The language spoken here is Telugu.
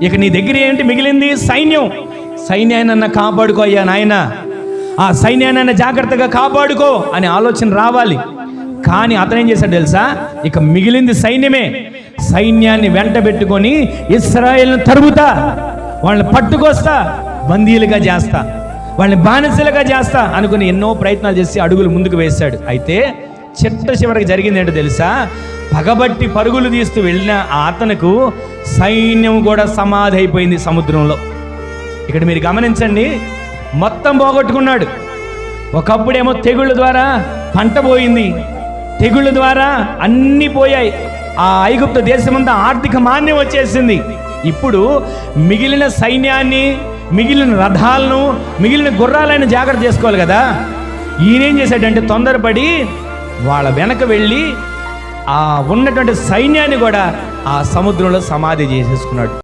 ఇక నీ దగ్గర ఏంటి మిగిలింది? సైన్యం. సైన్యాన్ని కాపాడుకో అయ్యా నాయన, ఆ సైన్యాన్ని జాగ్రత్తగా కాపాడుకో అనే ఆలోచన రావాలి. కానీ అతను ఏం చేశాడు తెలుసా? ఇక మిగిలింది సైన్యమే. సైన్యాన్ని వెంట పెట్టుకొని ఇశ్రాయేలును తరుముతా, వాళ్ళని పట్టుకొస్తా, బందీలుగా చేస్తా, వాళ్ళని బానిసలుగా చేస్తా అనుకుని ఎన్నో ప్రయత్నాలు చేసి అడుగులు ముందుకు వేశాడు. అయితే చివరికి జరిగింది ఏంటో తెలుసా? పగబట్టి పరుగులు తీస్తూ వెళ్ళిన అతనుకు సైన్యం కూడా సమాధి అయిపోయింది సముద్రంలో. ఇక్కడ మీరు గమనించండి, మొత్తం పోగొట్టుకున్నాడు. ఒకప్పుడేమో తెగుళ్ళ ద్వారా పంట పోయింది, తెగుళ్ళ ద్వారా అన్నీ పోయాయి, ఆ ఐగుప్తు దేశమంతా ఆర్థిక మాంద్యం వచ్చేసింది. ఇప్పుడు మిగిలిన సైన్యాన్ని, మిగిలిన రథాలను, మిగిలిన గుర్రాలను జాగ్రత్త చేసుకోవాలి కదా. ఈయనేం చేశాడంటే తొందరపడి వాళ్ళ వెనక వెళ్ళి ఆ ఉన్నటువంటి సైన్యాన్ని కూడా ఆ సముద్రంలో సమాధి చేసేసుకున్నాడు.